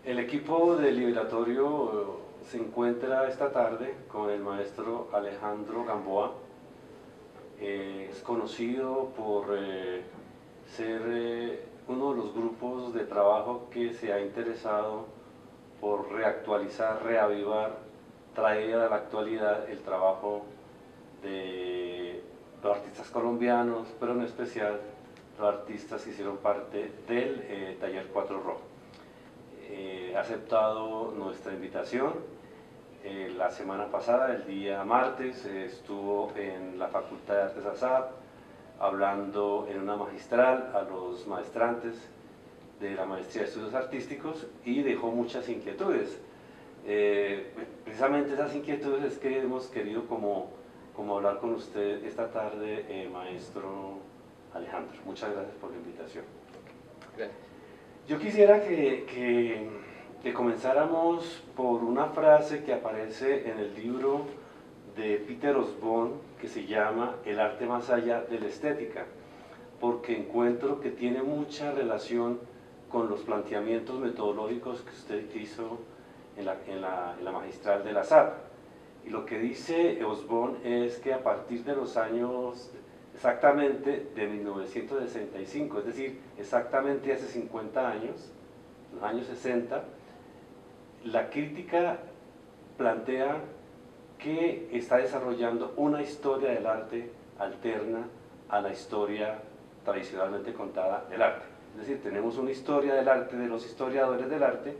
El equipo del Liberatorio se encuentra esta tarde con el maestro Alejandro Gamboa. Es conocido por ser uno de los grupos de trabajo que se ha interesado por reactualizar, reavivar, traer a la actualidad el trabajo de los artistas colombianos, pero en especial los artistas que hicieron parte del Taller 4 Rojo. Ha aceptado nuestra invitación. La semana pasada, el día martes, estuvo en la Facultad de Artes ASAP hablando en una magistral a los maestrantes de la Maestría de Estudios Artísticos y dejó muchas inquietudes. Precisamente esas inquietudes es que hemos querido como hablar con usted esta tarde, maestro Alejandro. Muchas gracias por la invitación. Gracias. Yo quisiera que comenzáramos por una frase que aparece en el libro de Peter Osborne que se llama El arte más allá de la estética, porque encuentro que tiene mucha relación con los planteamientos metodológicos que usted hizo en la magistral de la SAP. Y lo que dice Osborne es que a partir de los años exactamente de 1965, es decir, exactamente hace 50 años, los años 60, la crítica plantea que está desarrollando una historia del arte alterna a la historia tradicionalmente contada del arte. Es decir, tenemos una historia del arte de los historiadores del arte,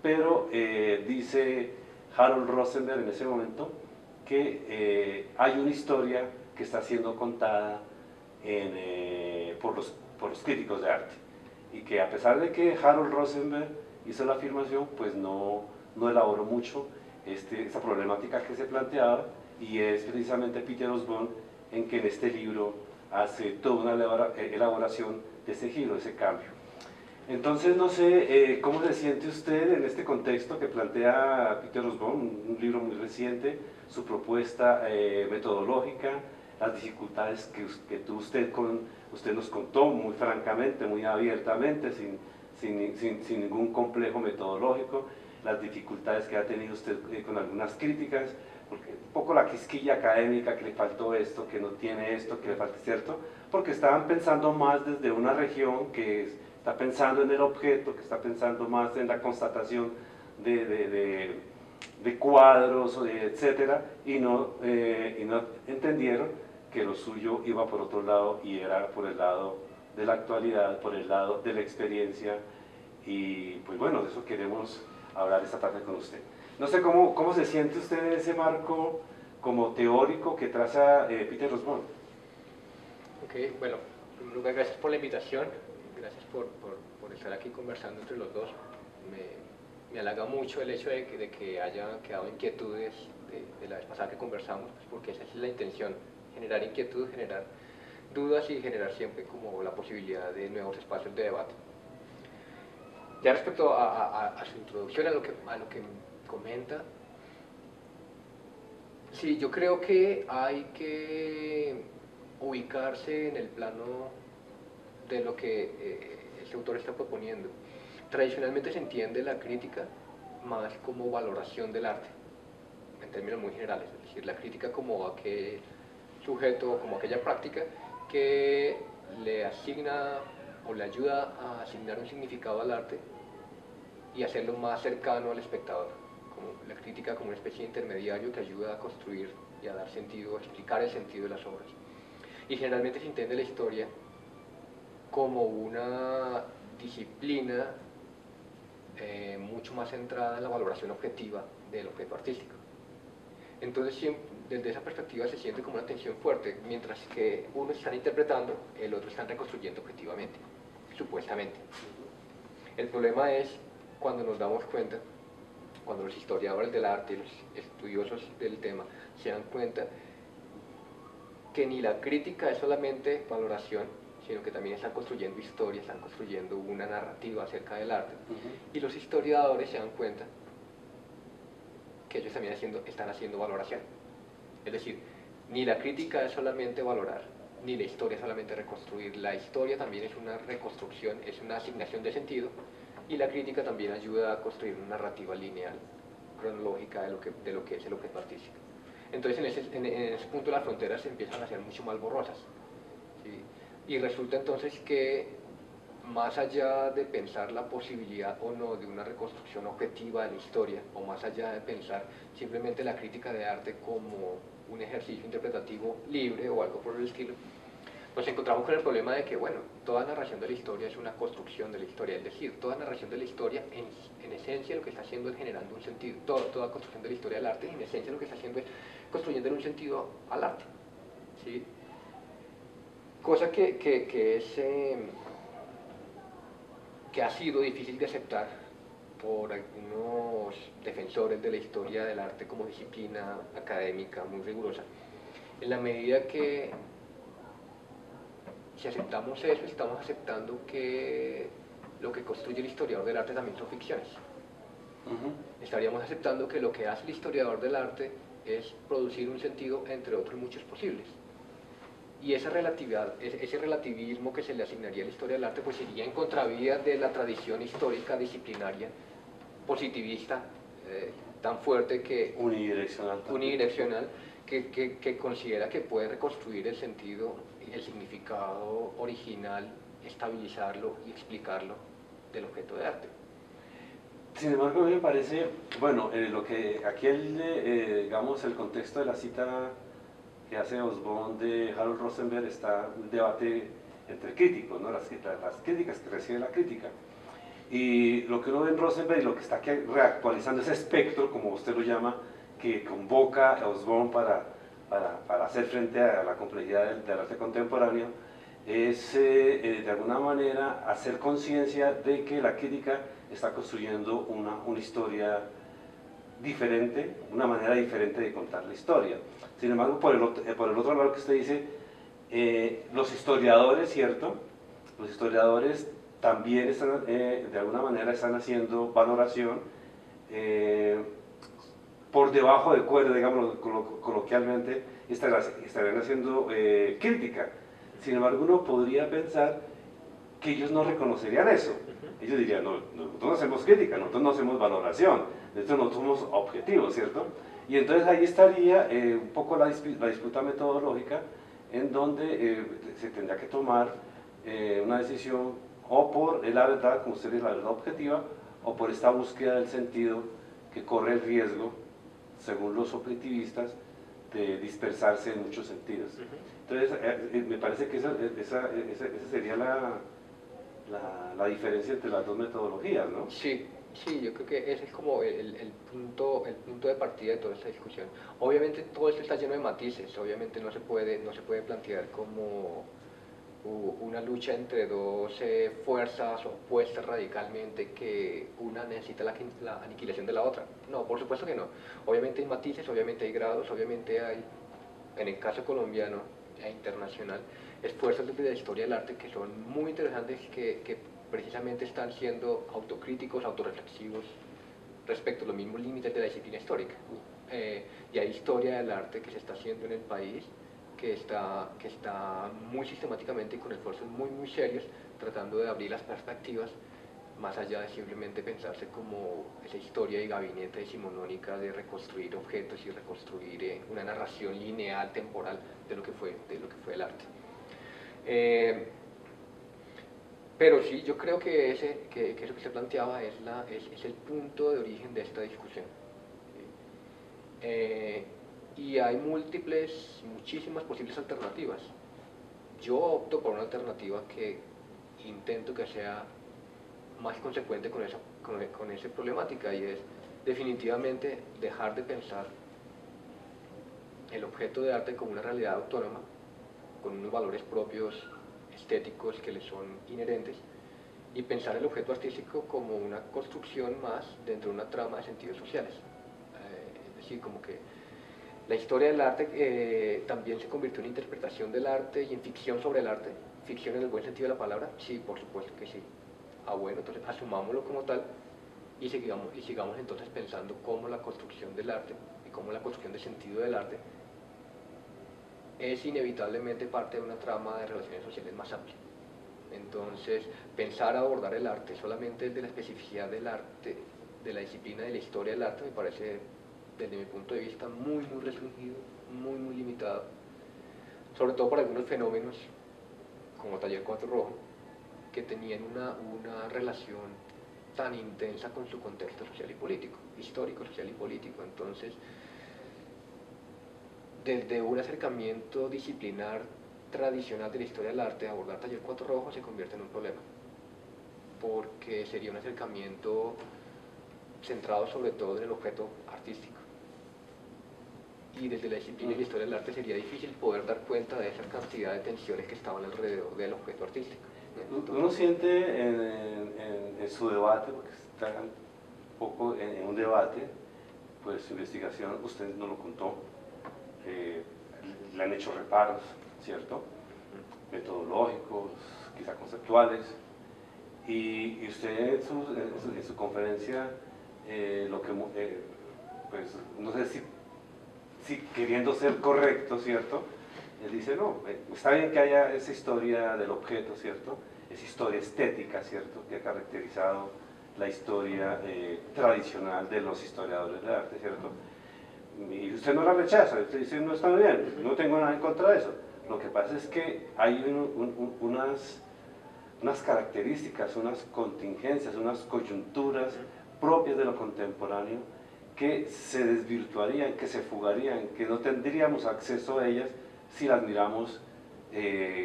pero dice Harold Rosenberg en ese momento que hay una historia que está siendo contada por los críticos de arte, y que a pesar de que Harold Rosenberg hizo la afirmación, pues no elaboró mucho esa problemática que se planteaba, y es precisamente Peter Osborne en que en este libro hace toda una elaboración de ese giro, de ese cambio. Entonces no sé cómo se siente usted en este contexto que plantea Peter Osborne, un libro muy reciente, su propuesta metodológica, las dificultades que usted nos contó muy francamente, muy abiertamente, sin ningún complejo metodológico, las dificultades que ha tenido usted con algunas críticas, porque un poco la quisquilla académica, que le faltó esto, que no tiene esto, que le falta cierto, porque estaban pensando más desde una región que está pensando en el objeto, que está pensando más en la constatación de cuadros, etcétera, y no entendieron que lo suyo iba por otro lado y era por el lado de la actualidad, por el lado de la experiencia, y pues bueno, de eso queremos hablar esta tarde con usted. No sé cómo se siente usted en ese marco como teórico que traza Peter Osborne. Ok, bueno, en primer lugar, gracias por la invitación, gracias por estar aquí conversando entre los dos. Me halaga mucho el hecho de que haya quedado inquietudes de la vez pasada que conversamos, pues porque esa es la intención, generar inquietud, generar dudas y generar siempre como la posibilidad de nuevos espacios de debate. Ya respecto a su introducción, a lo que comenta, sí, yo creo que hay que ubicarse en el plano de lo que este autor está proponiendo. Tradicionalmente se entiende la crítica más como valoración del arte, en términos muy generales, es decir, la crítica como aquel sujeto, como aquella práctica que le asigna o le ayuda a asignar un significado al arte y hacerlo más cercano al espectador, como la crítica como una especie de intermediario que ayuda a construir y a dar sentido, a explicar el sentido de las obras. Y generalmente se entiende la historia como una disciplina mucho más centrada en la valoración objetiva del objeto artístico. Entonces, siempre, desde esa perspectiva se siente como una tensión fuerte, mientras que uno está interpretando, el otro está reconstruyendo objetivamente, supuestamente. El problema es cuando nos damos cuenta, cuando los historiadores del arte, los estudiosos del tema, se dan cuenta que ni la crítica es solamente valoración, sino que también están construyendo historia, están construyendo una narrativa acerca del arte. Y los historiadores se dan cuenta que ellos también están haciendo valoración. Es decir, ni la crítica es solamente valorar, ni la historia es solamente reconstruir. La historia también es una reconstrucción, es una asignación de sentido Y la crítica también ayuda a construir una narrativa lineal, cronológica de lo que es el objeto artístico. Entonces en ese punto las fronteras se empiezan a hacer mucho más borrosas, ¿sí? Y resulta entonces que más allá de pensar la posibilidad o no de una reconstrucción objetiva de la historia, o más allá de pensar simplemente la crítica de arte como un ejercicio interpretativo libre o algo por el estilo, nos encontramos con el problema de que, bueno, toda narración de la historia es una construcción de la historia, es decir, toda narración de la historia en esencia lo que está haciendo es generando un sentido, toda construcción de la historia del arte en esencia lo que está haciendo es construyendo un sentido al arte, ¿sí? Cosa que ha sido difícil de aceptar por algunos defensores de la historia del arte como disciplina académica muy rigurosa, en la medida que si aceptamos eso, estamos aceptando que lo que construye el historiador del arte también son ficciones. Estaríamos aceptando que lo que hace el historiador del arte es producir un sentido entre otros muchos posibles. Y esa relatividad, ese relativismo que se le asignaría a la historia del arte, pues iría en contravía de la tradición histórica disciplinaria positivista tan fuerte que unidireccional que considera que puede reconstruir el sentido, el significado original, estabilizarlo y explicarlo del objeto de arte. Sin embargo, a mí me parece, bueno, lo que aquí digamos, el contexto de la cita que hace Hobsbawm de Harold Rosenberg está un debate entre críticos, ¿no? Las críticas que recibe la crítica. Y lo que uno ve en Rosenberg y lo que está aquí reactualizando ese espectro, como usted lo llama, que convoca a Hobsbawm para hacer frente a la complejidad del arte contemporáneo, es de alguna manera hacer conciencia de que la crítica está construyendo una historia diferente, una manera diferente de contar la historia. Sin embargo, por el otro lado que usted dice, los historiadores, ¿cierto? Los historiadores también están, de alguna manera están haciendo valoración por debajo de cuerda, digamos coloquialmente, estarían haciendo crítica. Sin embargo, uno podría pensar que ellos no reconocerían eso. Ellos dirían, no, nosotros no hacemos crítica, nosotros no hacemos valoración, nosotros no somos objetivos, ¿cierto? Y entonces ahí estaría un poco la disputa metodológica, en donde se tendría que tomar una decisión o por la verdad, como usted dice, la verdad objetiva, o por esta búsqueda del sentido que corre el riesgo, según los objetivistas, de dispersarse en muchos sentidos. Entonces, me parece que esa sería la diferencia entre las dos metodologías, ¿no? Sí, sí, yo creo que ese es como el punto de partida de toda esta discusión. Obviamente todo esto está lleno de matices, obviamente no se puede plantear como una lucha entre dos fuerzas opuestas radicalmente, que una necesita la aniquilación de la otra. No, por supuesto que no. Obviamente hay matices, obviamente hay grados, obviamente hay, en el caso colombiano e internacional, esfuerzos de la historia del arte que son muy interesantes, que precisamente están siendo autocríticos, autorreflexivos respecto a los mismos límites de la disciplina histórica. Y hay historia del arte que se está haciendo en el país, que está muy sistemáticamente y con esfuerzos muy serios, tratando de abrir las perspectivas, más allá de simplemente pensarse como esa historia de gabinete decimonónica de reconstruir objetos y reconstruir una narración lineal, temporal, de lo que fue el arte. Pero sí, yo creo que eso que usted planteaba es el punto de origen de esta discusión. Y hay muchísimas posibles alternativas. Yo opto por una alternativa que intento que sea más consecuente con esa problemática, y es definitivamente dejar de pensar el objeto de arte como una realidad autónoma, con unos valores propios estéticos que le son inherentes, y pensar el objeto artístico como una construcción más dentro de una trama de sentidos sociales. Es decir, como que la historia del arte también se convirtió en interpretación del arte y en ficción sobre el arte. ¿Ficción en el buen sentido de la palabra? Sí, por supuesto que sí. Bueno, entonces asumámoslo como tal y sigamos entonces pensando cómo la construcción del arte y cómo la construcción del sentido del arte es inevitablemente parte de una trama de relaciones sociales más amplia. Entonces, pensar abordar el arte solamente desde la especificidad del arte, de la disciplina de la historia del arte, me parece, desde mi punto de vista, muy restringido, muy limitado, sobre todo para algunos fenómenos, como Taller 4 Rojo, que tenían una relación tan intensa con su contexto social y político, histórico, social y político. Entonces, desde un acercamiento disciplinar tradicional de la historia del arte, abordar Taller 4 Rojo se convierte en un problema, porque sería un acercamiento centrado sobre todo en el objeto artístico. Y desde la disciplina y la historia del arte sería difícil poder dar cuenta de esa cantidad de tensiones que estaban alrededor del objeto artístico. Entonces, uno siente en su debate, porque está un poco en un debate, pues su investigación, usted nos lo contó, le han hecho reparos, ¿cierto? Metodológicos, quizá conceptuales, y usted en su conferencia, lo que, pues no sé si queriendo ser correcto, ¿cierto? Él dice, no, está bien que haya esa historia del objeto, ¿cierto? Esa historia estética, ¿cierto? Que ha caracterizado la historia tradicional de los historiadores de arte, ¿cierto? Y usted no la rechaza, usted dice, no está bien, no tengo nada en contra de eso. Lo que pasa es que hay unas características, unas contingencias, unas coyunturas propias de lo contemporáneo que se desvirtuarían, que se fugarían, que no tendríamos acceso a ellas si las miramos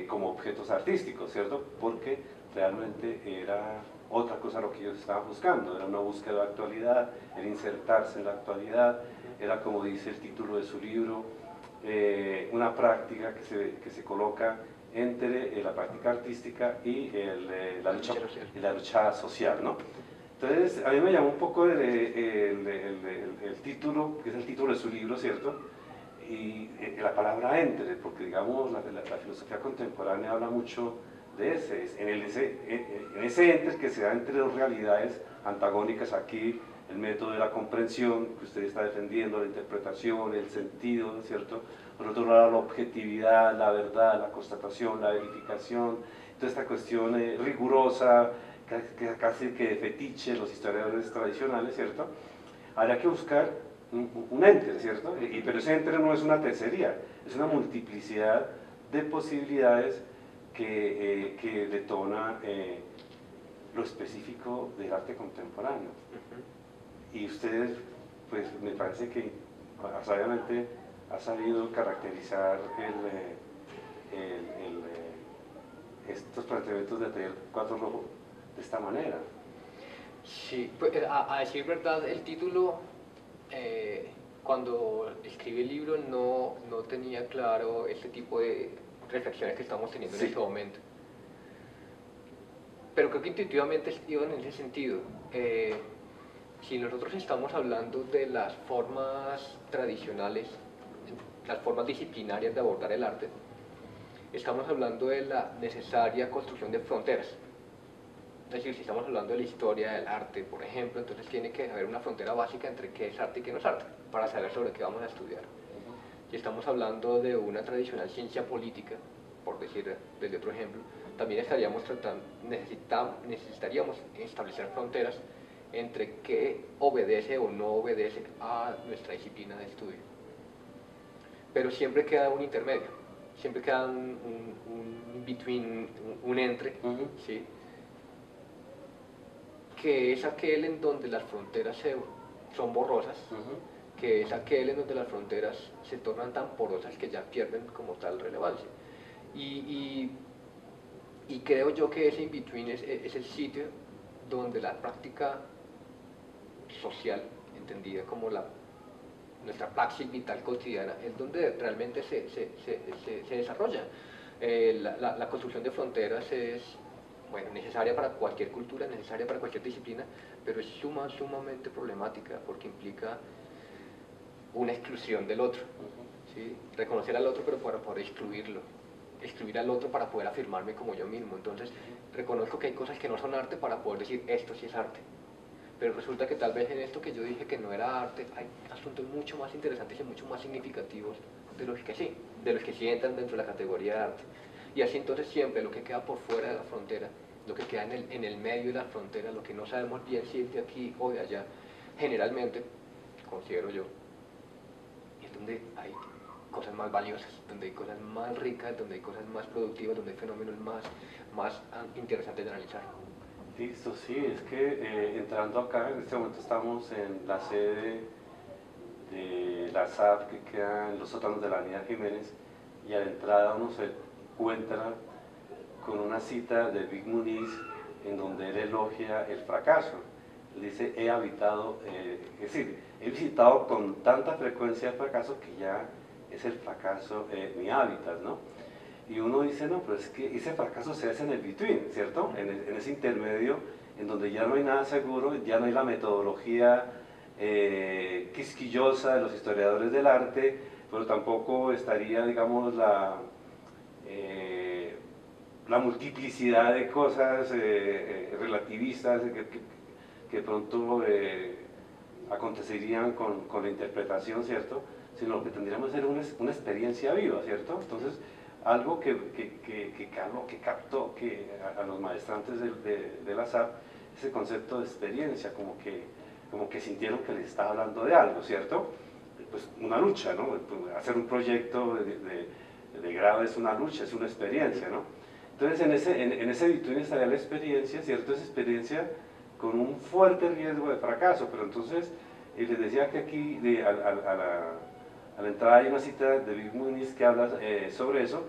como objetos artísticos, ¿cierto? Porque realmente era otra cosa lo que ellos estaban buscando, era una búsqueda de actualidad, el insertarse en la actualidad, era como dice el título de su libro, una práctica que se coloca entre la práctica artística y la lucha social, ¿no? Entonces, a mí me llamó un poco el título, que es el título de su libro, ¿cierto? Y la palabra entre, porque digamos, la filosofía contemporánea habla mucho de en ese entre que se da entre dos realidades antagónicas aquí, el método de la comprensión que usted está defendiendo, la interpretación, el sentido, ¿cierto? Por otro lado, la objetividad, la verdad, la constatación, la verificación, toda esta cuestión rigurosa, casi que de fetiche los historiadores tradicionales, ¿cierto? Habría que buscar un ente, ¿cierto? Pero ese ente no es una tercería, es una multiplicidad de posibilidades que detona lo específico del arte contemporáneo. Y ustedes, pues me parece que sabiamente ha sabido caracterizar estos planteamientos de Taller 4 Rojo de esta manera. Sí, pues, a decir verdad, el título, cuando escribí el libro no tenía claro este tipo de reflexiones que estamos teniendo en este momento. Pero creo que intuitivamente iban en ese sentido. Si nosotros estamos hablando de las formas tradicionales, las formas disciplinarias de abordar el arte, estamos hablando de la necesaria construcción de fronteras. Es decir, si estamos hablando de la historia del arte, por ejemplo, entonces tiene que haber una frontera básica entre qué es arte y qué no es arte, para saber sobre qué vamos a estudiar. Si estamos hablando de una tradicional ciencia política, por decir desde otro ejemplo, también necesitaríamos establecer fronteras entre qué obedece o no obedece a nuestra disciplina de estudio. Pero siempre queda un intermedio, siempre queda un between, un entre, ¿sí? Que es aquel en donde las fronteras son borrosas, que es aquel en donde las fronteras se tornan tan porosas que ya pierden como tal relevancia. Y creo yo que ese in-between es el sitio donde la práctica social, entendida como nuestra praxis vital cotidiana, es donde realmente se desarrolla. La construcción de fronteras es, bueno, necesaria para cualquier cultura, necesaria para cualquier disciplina, pero es sumamente problemática porque implica una exclusión del otro, ¿sí? Reconocer al otro pero para poder excluir al otro para poder afirmarme como yo mismo. Entonces reconozco que hay cosas que no son arte para poder decir esto sí es arte, pero resulta que tal vez en esto que yo dije que no era arte hay asuntos mucho más interesantes y mucho más significativos de los que sí entran dentro de la categoría de arte. Y así entonces siempre lo que queda por fuera de la frontera, lo que queda en el medio de la frontera, lo que no sabemos bien si es de aquí o de allá, generalmente, considero yo, es donde hay cosas más valiosas, donde hay cosas más ricas, donde hay cosas más productivas, donde hay fenómenos más interesantes de analizar. Listo, sí, es que entrando acá, en este momento estamos en la sede de la SAP que queda en los sótanos de la Avenida Jiménez, y a la entrada uno se encuentra con una cita de Big Muniz en donde él elogia el fracaso. Él dice, he habitado, es decir, he visitado con tanta frecuencia el fracaso que ya es el fracaso mi hábitat, ¿no? Y uno dice, no, pero es que ese fracaso se hace en el between, ¿cierto? En ese intermedio, en donde ya no hay nada seguro, ya no hay la metodología quisquillosa de los historiadores del arte, pero tampoco estaría, digamos, la multiplicidad de cosas relativistas que pronto acontecerían con la interpretación, ¿cierto? Sino lo que tendríamos que ser una experiencia viva, ¿cierto? Entonces, algo que captó a los maestrantes de la SAP, ese concepto de experiencia, como que sintieron que les estaba hablando de algo, ¿cierto? Pues una lucha, ¿no? Hacer un proyecto de grado es una lucha, es una experiencia, ¿no? Entonces en ese between estaría la experiencia, ¿cierto? Esa experiencia con un fuerte riesgo de fracaso, pero entonces les decía que aquí a la entrada hay una cita de Big Muniz que habla sobre eso,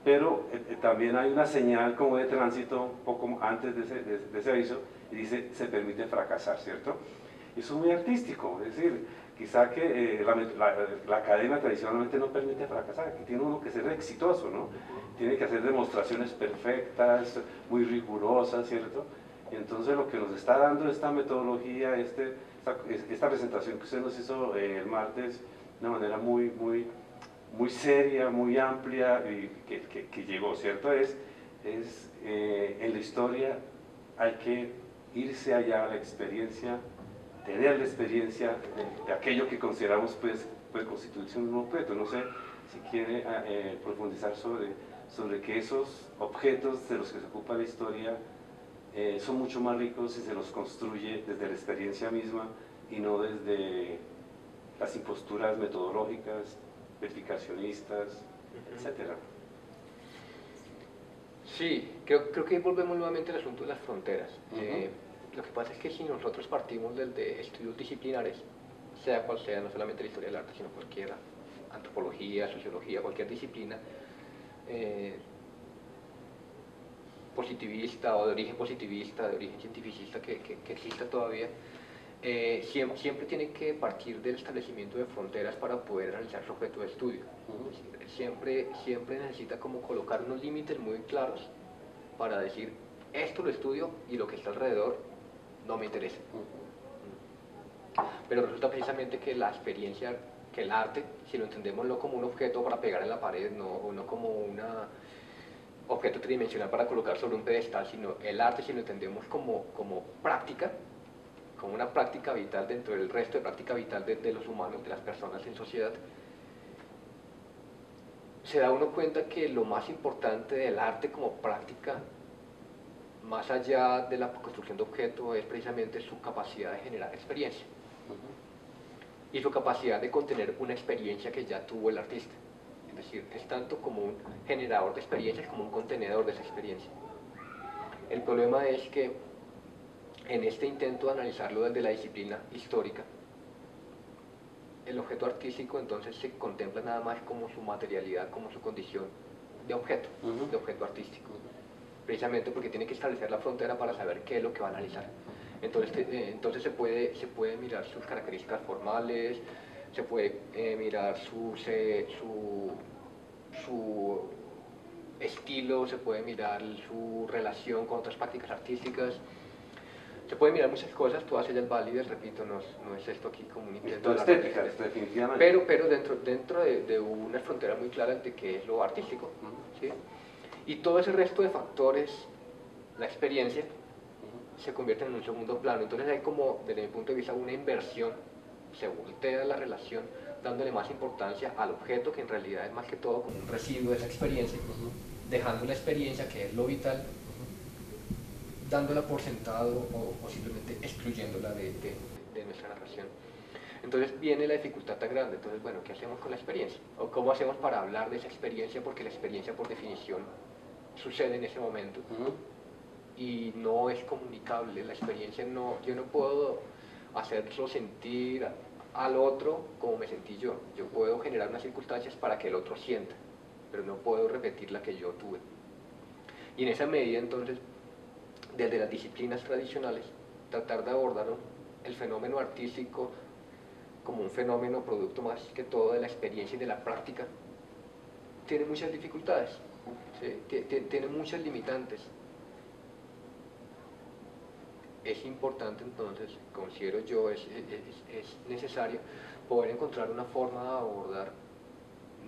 pero también hay una señal como de tránsito un poco antes de ese aviso, y dice, se permite fracasar, ¿cierto? Y eso es muy artístico, es decir, quizá que la academia tradicionalmente no permite fracasar, aquí tiene uno que ser exitoso, ¿no? Tiene que hacer demostraciones perfectas, muy rigurosas, ¿cierto? Y entonces lo que nos está dando esta metodología, esta presentación que usted nos hizo el martes, de una manera muy seria, muy amplia, y que llegó, ¿cierto? En la historia hay que irse allá a la experiencia, tener la experiencia de aquello que consideramos puede constituirse un objeto. No sé si quiere profundizar sobre que esos objetos de los que se ocupa la historia son mucho más ricos si se los construye desde la experiencia misma y no desde las imposturas metodológicas, verificacionistas, etcétera. Sí, creo que volvemos nuevamente al asunto de las fronteras. Lo que pasa es que si nosotros partimos desde estudios disciplinares, sea cual sea, no solamente la historia del arte, sino cualquiera, antropología, sociología, cualquier disciplina, positivista o de origen positivista, de origen cientificista que exista todavía, siempre tiene que partir del establecimiento de fronteras para poder realizar su objeto de estudio. Siempre necesita como colocar unos límites muy claros para decir, esto lo estudio y lo que está alrededor no me interesa. Pero resulta precisamente que la experiencia, que el arte, si lo entendemos no como un objeto para pegar en la pared, o no como un objeto tridimensional para colocar sobre un pedestal, sino el arte, si lo entendemos como práctica, como una práctica vital dentro del resto de práctica vital de los humanos, de las personas en sociedad, se da uno cuenta que lo más importante del arte como práctica, más allá de la construcción de objetos, es precisamente su capacidad de generar experiencia. Y su capacidad de contener una experiencia que ya tuvo el artista. Es decir, es tanto como un generador de experiencias como un contenedor de esa experiencia. El problema es que en este intento de analizarlo desde la disciplina histórica, el objeto artístico entonces se contempla nada más como su materialidad, como su condición de objeto, de objeto artístico. Precisamente porque tiene que establecer la frontera para saber qué es lo que va a analizar. Entonces se puede mirar sus características formales, se puede mirar su estilo, se puede mirar su relación con otras prácticas artísticas, se puede mirar muchas cosas, todas ellas válidas, repito, no es esto aquí como un intento de estética, definitivamente. Pero dentro de una frontera muy clara de qué es lo artístico, ¿sí? Y todo ese resto de factores, la experiencia, se convierte en un segundo plano. Entonces hay como, desde mi punto de vista, una inversión, se voltea la relación, dándole más importancia al objeto, que en realidad es más que todo como un residuo de esa experiencia, dejando la experiencia, que es lo vital, dándola por sentado o simplemente excluyéndola de nuestra narración. Entonces viene la dificultad tan grande. Entonces, bueno, ¿qué hacemos con la experiencia? ¿O cómo hacemos para hablar de esa experiencia? Porque la experiencia, por definición, sucede en ese momento y no es comunicable. La experiencia no, yo no puedo hacerlo sentir al otro como me sentí yo. Yo puedo generar unas circunstancias para que el otro sienta, pero no puedo repetir la que yo tuve. Y en esa medida, entonces, desde las disciplinas tradicionales, tratar de abordar el fenómeno artístico como un fenómeno producto más que todo de la experiencia y de la práctica, tiene muchas dificultades, ¿sí? Tiene muchas limitantes. Es importante entonces, considero yo, es necesario poder encontrar una forma de abordar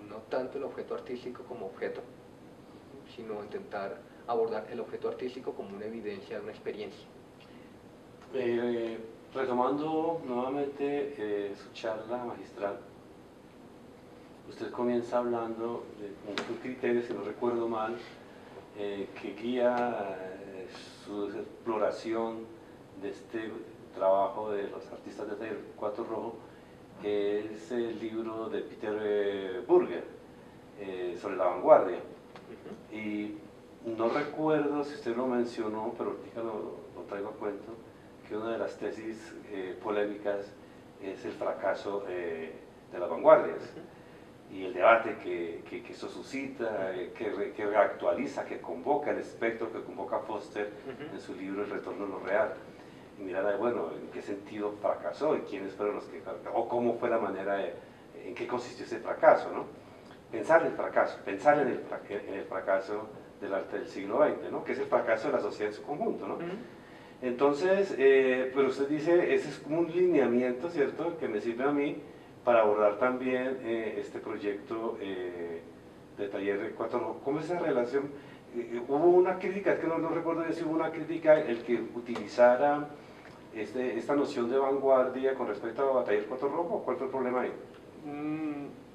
no tanto el objeto artístico como objeto, sino intentar abordar el objeto artístico como una evidencia de una experiencia. Retomando nuevamente su charla magistral, usted comienza hablando de un criterio, si no recuerdo mal, que guía su exploración de este trabajo de los artistas de Taller 4 Rojo, que es el libro de Peter Burger, sobre la vanguardia. Y no recuerdo si usted lo mencionó, pero ahorita lo traigo a cuento, que una de las tesis polémicas es el fracaso de las vanguardias y el debate que eso suscita, que reactualiza, que convoca el espectro, que convoca Foster en su libro El retorno a lo real. Y mirar, bueno, en qué sentido fracasó y quiénes fueron los que, o cómo fue la manera, en qué consistió ese fracaso, ¿no? Pensar en el fracaso, pensar en el fracaso del arte del siglo XX, ¿no? Que es el fracaso de la sociedad en su conjunto, ¿no? Entonces, pero usted dice, ese es como un lineamiento, ¿cierto?, que me sirve a mí para abordar también este proyecto de Taller 4 Rojo. ¿Cómo es esa relación? Hubo una crítica, es que no recuerdo si hubo una crítica el que utilizara esta noción de vanguardia con respecto a Taller 4 Rojo. ¿Cuál fue el problema ahí?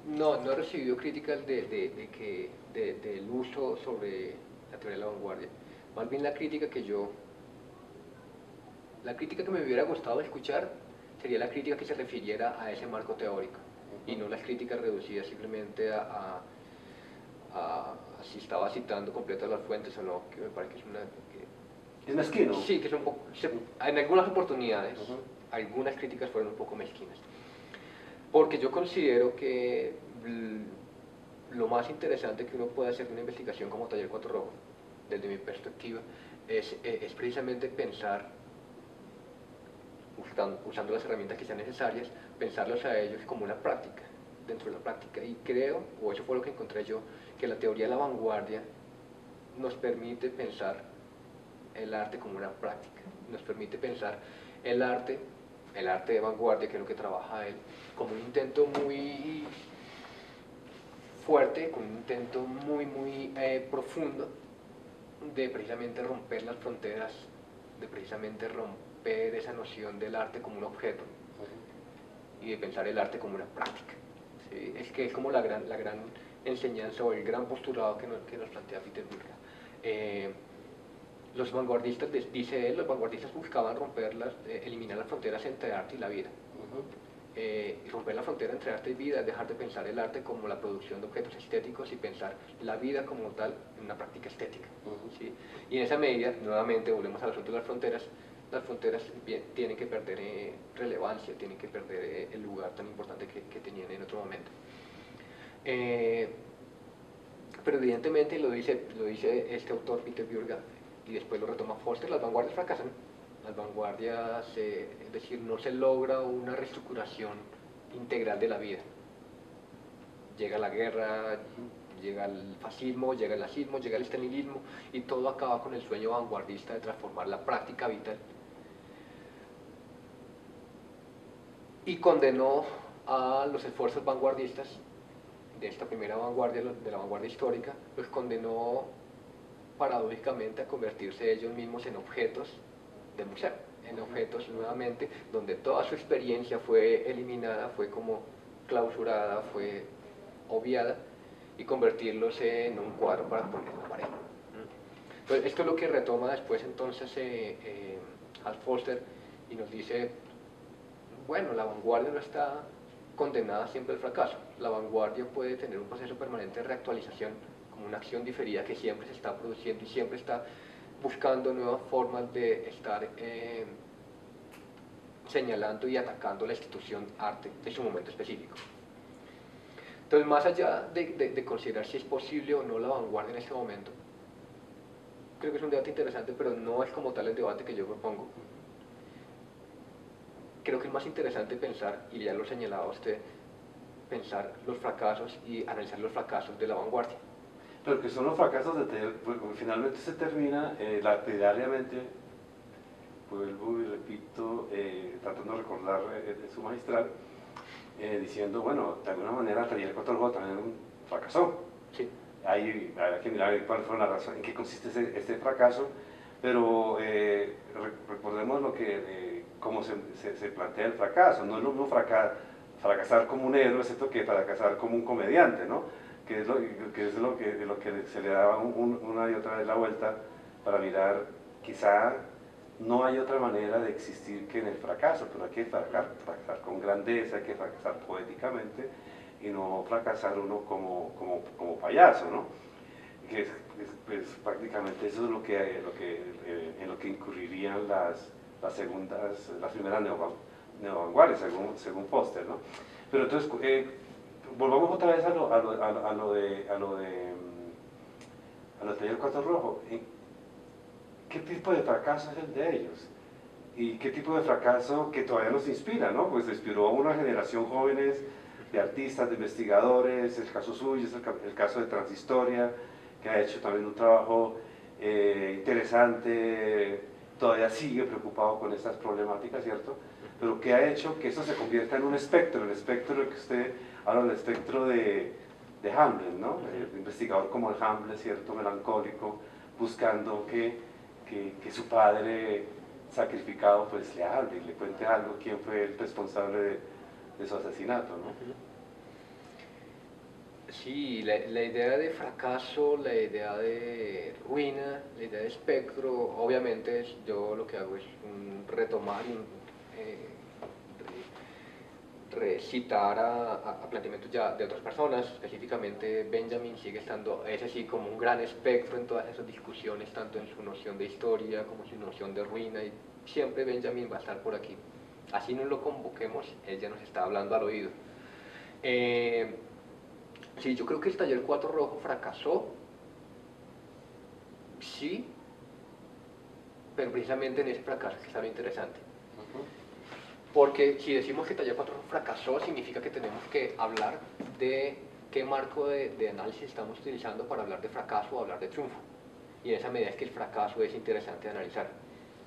No he recibido críticas del uso sobre la teoría de la vanguardia. Más bien la crítica que me hubiera gustado escuchar sería la crítica que se refiriera a ese marco teórico y no las críticas reducidas simplemente a si estaba citando completas las fuentes o no, que me parece que es una... ¿Es mezquino? Sí, que es un poco... en algunas oportunidades, algunas críticas fueron un poco mezquinas. Porque yo considero que lo más interesante que uno puede hacer de una investigación como Taller 4 Rojo, desde mi perspectiva, es precisamente pensar, usando las herramientas que sean necesarias, pensarlos a ellos como una práctica, dentro de la práctica. Y creo, o eso fue lo que encontré yo, que la teoría de la vanguardia nos permite pensar el arte como una práctica, nos permite pensar el arte de vanguardia, que es lo que trabaja él, como un intento muy fuerte, con un intento muy profundo de precisamente romper las fronteras, de precisamente romper esa noción del arte como un objeto y de pensar el arte como una práctica. ¿Sí? Es que es como la gran enseñanza o el gran postulado que nos plantea Peter Burger. Los vanguardistas, dice él, los vanguardistas buscaban eliminar las fronteras entre arte y la vida. Romper la frontera entre arte y vida, dejar de pensar el arte como la producción de objetos estéticos y pensar la vida como tal en una práctica estética. ¿Sí? Y en esa medida, nuevamente, volvemos al asunto de las fronteras tienen que perder relevancia, tienen que perder el lugar tan importante que tenían en otro momento. Pero evidentemente, lo dice este autor, Peter Burger, y después lo retoma Foster, las vanguardias fracasan. Las vanguardias, es decir, no se logra una reestructuración integral de la vida. Llega la guerra, llega el fascismo, llega el nazismo, llega el estalinismo, y todo acaba con el sueño vanguardista de transformar la práctica vital. Y condenó a los esfuerzos vanguardistas de esta primera vanguardia, de la vanguardia histórica, los condenó paradójicamente a convertirse ellos mismos en objetos de museo, en objetos nuevamente donde toda su experiencia fue eliminada, fue como clausurada, fue obviada, y convertirlos en un cuadro para poner en la pared. Entonces, esto es lo que retoma después entonces Hal Foster y nos dice, bueno, la vanguardia no está condenada siempre al fracaso. La vanguardia puede tener un proceso permanente de reactualización como una acción diferida que siempre se está produciendo y siempre está buscando nuevas formas de estar señalando y atacando la institución arte de su momento específico. Entonces, más allá de considerar si es posible o no la vanguardia en este momento, creo que es un debate interesante, pero no es como tal el debate que yo propongo. Creo que es más interesante pensar, y ya lo señalaba usted, pensar los fracasos y analizar los fracasos de la vanguardia. Pero que son los fracasos pues, finalmente se termina lapidariamente, vuelvo y repito, tratando de recordar su magistral, diciendo, bueno, de alguna manera Taller 4J también fracasó. Sí. Hay que mirar cuál fue la razón, en qué consiste este fracaso, pero recordemos cómo se plantea el fracaso. No es lo mismo fracasar como un héroe, excepto que fracasar como un comediante, ¿no? Que es lo que se le daba una y otra vez la vuelta para mirar, quizá no hay otra manera de existir que en el fracaso, pero hay que fracasar con grandeza, hay que fracasar poéticamente y no fracasar uno como payaso, ¿no? Que pues, prácticamente eso es en lo que incurrirían las primeras neovanguardias, según Foster, ¿no? Pero entonces, volvamos otra vez a lo de Taller Cuatro Rojo. ¿Qué tipo de fracaso es el de ellos? ¿Y qué tipo de fracaso que todavía nos inspira, ¿no? Pues inspiró a una generación jóvenes de artistas, de investigadores, el caso suyo es el caso de Transhistoria, que ha hecho también un trabajo interesante, todavía sigue preocupado con estas problemáticas, ¿cierto? Pero que ha hecho que eso se convierta en un espectro, el espectro que usted habla, el espectro de Hamlet, ¿no? El investigador como el Hamlet, ¿cierto? Melancólico, buscando que su padre sacrificado pues le hable y le cuente algo, quién fue el responsable de su asesinato, ¿no? Sí, la idea de fracaso, la idea de ruina, la idea de espectro, obviamente yo lo que hago es retomar y recitar a planteamientos ya de otras personas, específicamente Benjamin sigue estando, es así como un gran espectro en todas esas discusiones, tanto en su noción de historia como en su noción de ruina, y siempre Benjamin va a estar por aquí. Así no lo convoquemos, él ya nos está hablando al oído. Sí, yo creo que el Taller 4 Rojo fracasó, sí, pero precisamente en ese fracaso que está bien interesante. Porque si decimos que Taller 4 Rojo fracasó, significa que tenemos que hablar de qué marco de análisis estamos utilizando para hablar de fracaso o hablar de triunfo. Y en esa medida es que el fracaso es interesante de analizar.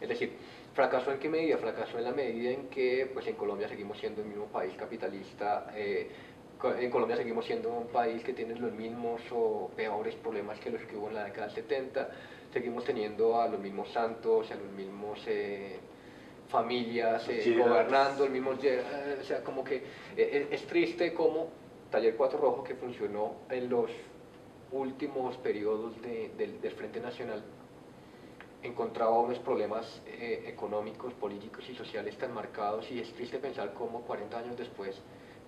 Es decir, ¿fracasó en qué medida? Fracasó en la medida en que pues, en Colombia seguimos siendo el mismo país capitalista, en Colombia seguimos siendo un país que tiene los mismos o peores problemas que los que hubo en la década del 70, seguimos teniendo a los mismos santos, a los mismos familias gobernando, el mismo, o sea, como que es triste como Taller 4 Rojo, que funcionó en los últimos periodos del Frente Nacional, encontraba unos problemas económicos, políticos y sociales tan marcados, y es triste pensar cómo 40 años después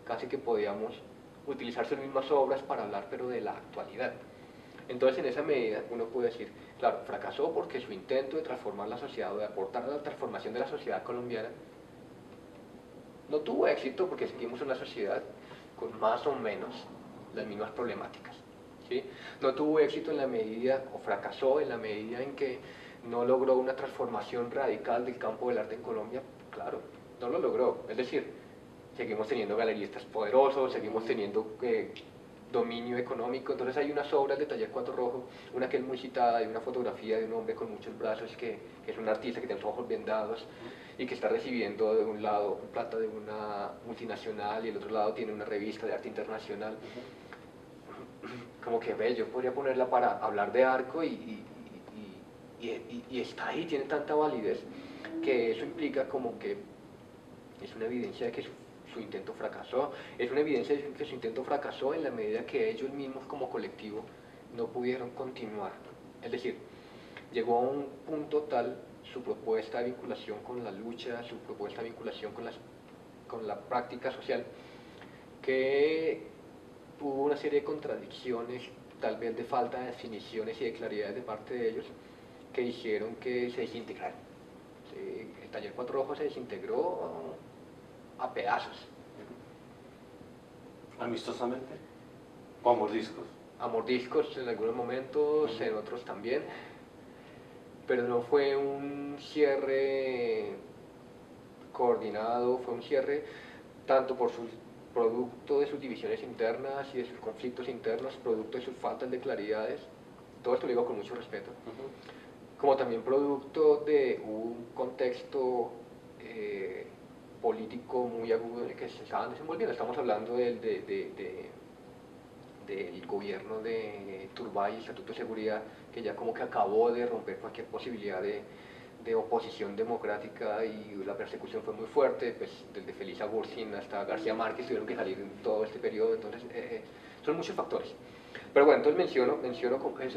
casi que podíamos utilizar sus mismas obras para hablar, pero de la actualidad. Entonces, en esa medida, uno puede decir, claro, fracasó porque su intento de transformar la sociedad o de aportar a la transformación de la sociedad colombiana no tuvo éxito porque seguimos en una sociedad con más o menos las mismas problemáticas. ¿Sí? No tuvo éxito en la medida, o fracasó en la medida en que no logró una transformación radical del campo del arte en Colombia. Claro, no lo logró. Es decir, seguimos teniendo galeristas poderosos, seguimos teniendo dominio económico. Entonces hay unas obras de Taller 4 Rojo, una que es muy citada, hay una fotografía de un hombre con muchos brazos que es un artista que tiene los ojos vendados y que está recibiendo de un lado plata de una multinacional y el otro lado tiene una revista de arte internacional. Como que yo podría ponerla para hablar de Arco y está ahí, tiene tanta validez que eso implica como que es una evidencia de que su su intento fracasó. Es una evidencia de que su intento fracasó en la medida que ellos mismos como colectivo no pudieron continuar. Es decir, llegó a un punto tal su propuesta de vinculación con la lucha, su propuesta de vinculación con la práctica social, que hubo una serie de contradicciones, tal vez de falta de definiciones y de claridades de parte de ellos, que hicieron que se desintegraran. ¿Sí? El Taller Cuatro Ojos se desintegró a pedazos. ¿Amistosamente? ¿O a mordiscos? A mordiscos en algunos momentos, en otros también, pero no fue un cierre coordinado, fue un cierre tanto por su producto de sus divisiones internas y de sus conflictos internos, producto de sus faltas de claridades, todo esto lo digo con mucho respeto, como también producto de un contexto político muy agudo en el que se estaban desenvolviendo. Estamos hablando del gobierno de Turbay, el Estatuto de Seguridad, que ya como que acabó de romper cualquier posibilidad de oposición democrática, y la persecución fue muy fuerte, pues desde Felisa Bursin hasta García Márquez tuvieron que salir en todo este periodo. Entonces son muchos factores. Pero bueno, entonces menciono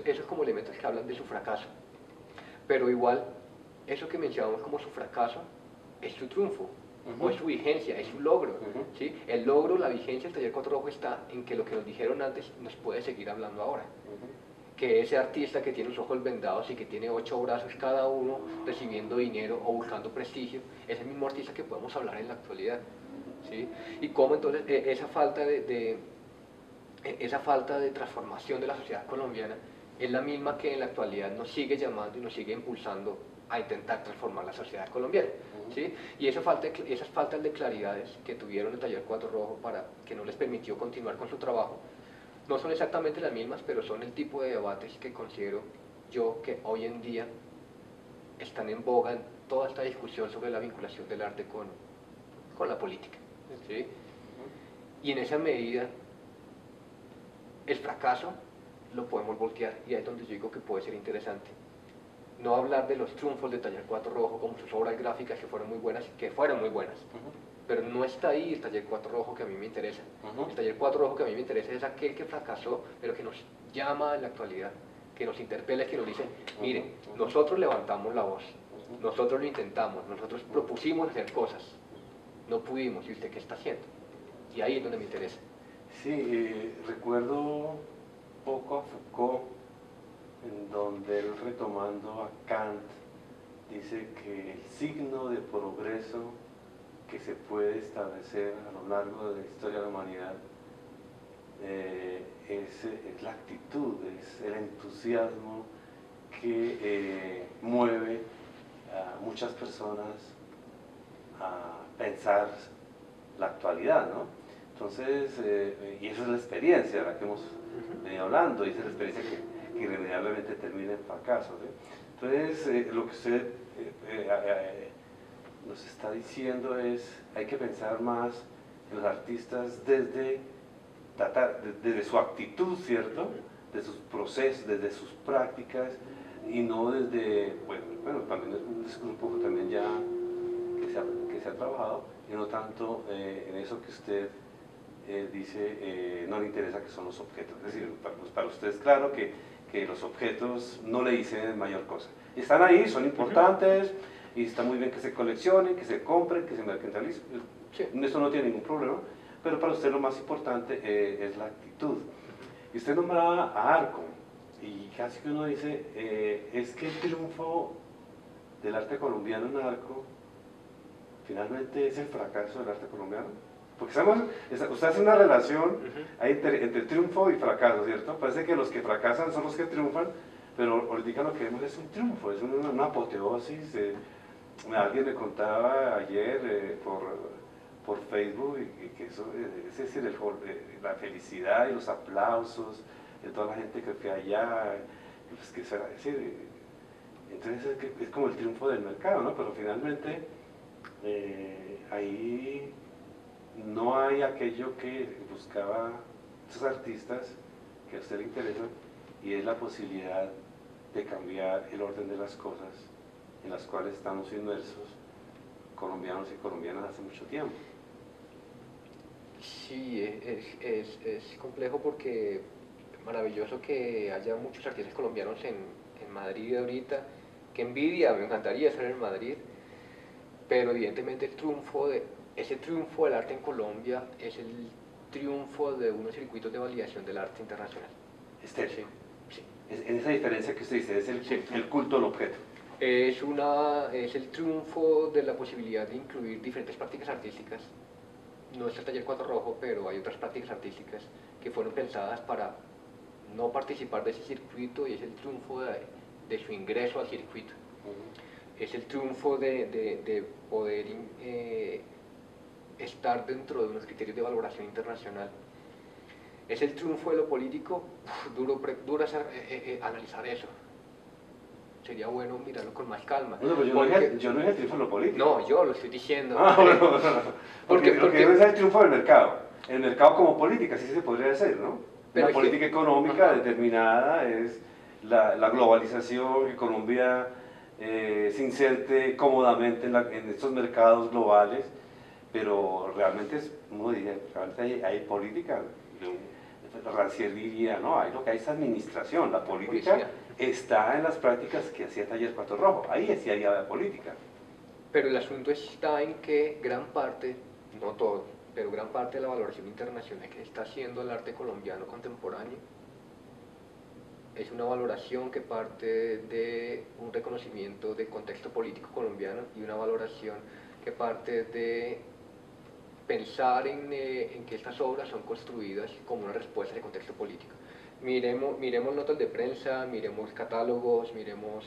esos como elementos que hablan de su fracaso, pero igual eso que mencionamos como su fracaso es su triunfo, o es su vigencia, es su logro. ¿Sí? El logro, la vigencia del Taller Cuatro Ojos está en que lo que nos dijeron antes nos puede seguir hablando ahora. Que ese artista que tiene los ojos vendados y que tiene 8 brazos cada uno recibiendo dinero o buscando prestigio, es el mismo artista que podemos hablar en la actualidad. ¿Sí? Y cómo entonces esa falta de transformación de la sociedad colombiana es la misma que en la actualidad nos sigue llamando y nos sigue impulsando a intentar transformar la sociedad colombiana. ¿Sí? Y esas faltas de claridades que tuvieron el Taller Cuatro Rojo para que no les permitió continuar con su trabajo, no son exactamente las mismas, pero son el tipo de debates que considero yo que hoy en día están en boga en toda esta discusión sobre la vinculación del arte con la política. ¿Sí? Y en esa medida, el fracaso lo podemos voltear, y ahí es donde yo digo que puede ser interesante. No hablar de los triunfos de Taller Cuatro Rojo como sus obras gráficas que fueron muy buenas, pero no está ahí el Taller Cuatro Rojo que a mí me interesa. El Taller Cuatro Rojo que a mí me interesa es aquel que fracasó, pero que nos llama en la actualidad, que nos interpela, que nos dice, miren, nosotros levantamos la voz, nosotros lo intentamos, nosotros propusimos hacer cosas, no pudimos, ¿y usted qué está haciendo? Y ahí es donde me interesa. Sí, recuerdo poco a Foucault, en donde él, retomando a Kant, dice que el signo de progreso que se puede establecer a lo largo de la historia de la humanidad es la actitud, es el entusiasmo que mueve a muchas personas a pensar la actualidad, ¿no? Entonces, y esa es la experiencia de la que hemos venido hablando, y esa es la experiencia que irremediablemente termina en fracaso, ¿sí? Entonces, lo que usted nos está diciendo es, hay que pensar más en los artistas desde su actitud, ¿cierto? De sus procesos, desde sus prácticas, y no desde, bueno también es un grupo también ya que se ha trabajado, y no tanto en eso que usted dice, no le interesa, que son los objetos. Es decir, para usted es claro que los objetos no le dicen mayor cosa. Están ahí, son importantes, y está muy bien que se coleccionen, que se compren, que se mercantilicen. Sí, eso no tiene ningún problema, pero para usted lo más importante es la actitud. Y usted nombraba a Arco, y casi que uno dice, es que el triunfo del arte colombiano en Arco finalmente es el fracaso del arte colombiano. Porque usted hace una relación ahí entre triunfo y fracaso, ¿cierto? Parece que los que fracasan son los que triunfan, pero ahorita lo que vemos es un triunfo, es una apoteosis. Alguien me contaba ayer por Facebook que eso, es decir, la felicidad y los aplausos de toda la gente que fue allá, pues que será decir, entonces es como el triunfo del mercado, ¿no? Pero finalmente ahí no hay aquello que buscaba esos artistas que a usted le interesan, y es la posibilidad de cambiar el orden de las cosas en las cuales estamos inmersos, colombianos y colombianas, hace mucho tiempo. Sí, es complejo porque maravilloso que haya muchos artistas colombianos en Madrid ahorita. Qué envidia, me encantaría estar en Madrid, pero evidentemente ese triunfo del arte en Colombia es el triunfo de unos circuitos de validación del arte internacional. Estético. Sí, sí. En esa diferencia que usted dice, es Sí. el culto al objeto. Es el triunfo de la posibilidad de incluir diferentes prácticas artísticas. No es el taller Cuatro Rojo, pero hay otras prácticas artísticas que fueron pensadas para no participar de ese circuito, y es el triunfo de su ingreso al circuito. Es el triunfo de poder estar dentro de unos criterios de valoración internacional. Es el triunfo de lo político. Duro analizar eso. Sería bueno mirarlo con más calma. No, pero yo no dije el triunfo de lo político. No, yo lo estoy diciendo. Bueno. Porque lo que es el triunfo del mercado. El mercado como política, así se podría decir, ¿no? Una política económica determinada es la globalización, que Colombia se inserte cómodamente en estos mercados globales, pero realmente uno diría, realmente hay política. Rancière diría, no, lo que hay es administración, la política está en las prácticas que hacía Taller Cuatro Rojo, ahí sí había política. Pero el asunto está en que gran parte, no todo, pero gran parte de la valoración internacional que está haciendo el arte colombiano contemporáneo es una valoración que parte de un reconocimiento del contexto político colombiano y una valoración que parte de pensar en que estas obras son construidas como una respuesta al contexto político. Miremos notas de prensa, miremos catálogos, miremos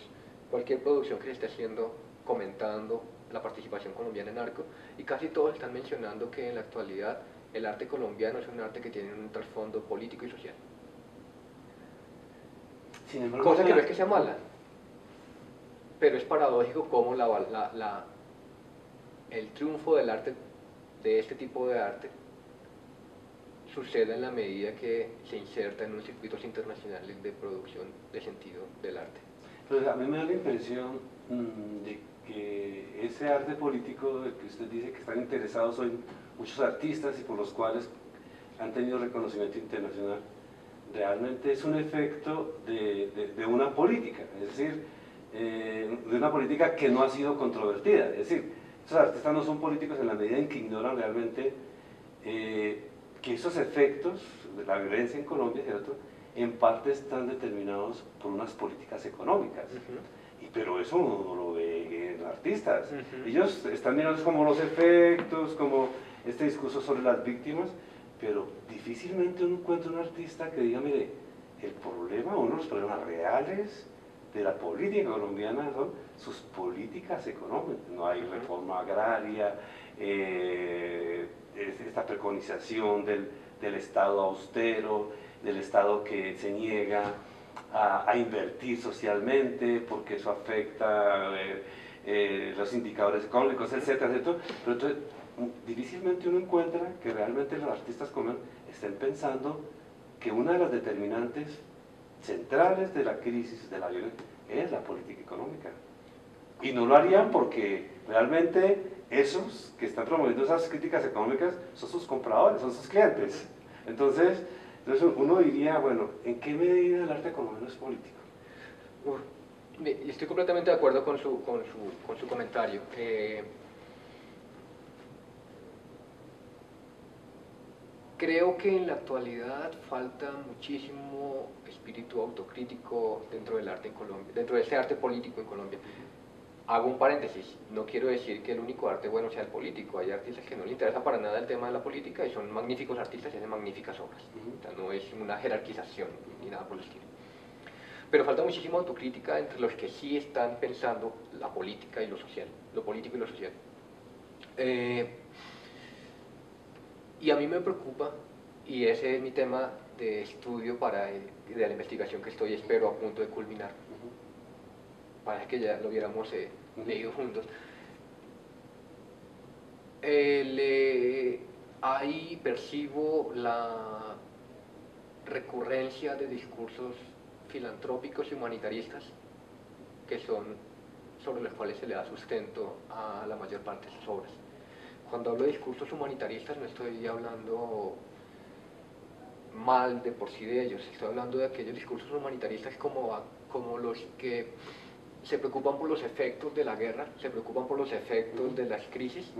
cualquier producción que se esté haciendo comentando la participación colombiana en arco, y casi todos están mencionando que en la actualidad el arte colombiano es un arte que tiene un trasfondo político y social. Sin embargo, cosa que no es que sea mala, pero es paradójico cómo el triunfo del arte, de este tipo de arte, sucede en la medida que se inserta en unos circuitos internacionales de producción de sentido del arte. Entonces, a mí me da la impresión de que ese arte político del que usted dice que están interesados hoy muchos artistas y por los cuales han tenido reconocimiento internacional, realmente es un efecto de una política, es decir, de una política que no ha sido controvertida. Es decir, estos artistas no son políticos en la medida en que ignoran realmente que esos efectos de la violencia en Colombia, ¿cierto?, en parte están determinados por unas políticas económicas. Pero eso uno no lo ve en artistas. Ellos están mirando como los efectos, como este discurso sobre las víctimas, pero difícilmente uno encuentra un artista que diga, mire, el problema, uno de los problemas reales de la política colombiana son sus políticas económicas. No hay reforma agraria, esta preconización del Estado austero, del Estado que se niega a invertir socialmente porque eso afecta los indicadores económicos, etcétera, etcétera. Pero entonces, difícilmente uno encuentra que realmente los artistas colombianos estén pensando que una de las determinantes centrales de la crisis de la violencia es la política económica. Y no lo harían porque realmente esos que están promoviendo esas críticas económicas son sus compradores, son sus clientes. Entonces uno diría, bueno, ¿en qué medida el arte colombiano es político? Estoy completamente de acuerdo con su comentario. Creo que en la actualidad falta muchísimo espíritu autocrítico dentro del arte en Colombia, dentro de ese arte político en Colombia. Hago un paréntesis, no quiero decir que el único arte bueno sea el político. Hay artistas que no les interesa para nada el tema de la política y son magníficos artistas y hacen magníficas obras. O sea, no es una jerarquización ni nada por el estilo. Pero falta muchísima autocrítica entre los que sí están pensando la política y lo social, lo político y lo social. Y a mí me preocupa, y ese es mi tema de estudio de la investigación que espero a punto de culminar. Parece que ya lo hubiéramos leído juntos. Ahí percibo la recurrencia de discursos filantrópicos y humanitaristas que son sobre los cuales se le da sustento a la mayor parte de sus obras. Cuando hablo de discursos humanitaristas no estoy hablando mal de por sí de ellos, estoy hablando de aquellos discursos humanitaristas como los que se preocupan por los efectos de la guerra, se preocupan por los efectos de las crisis,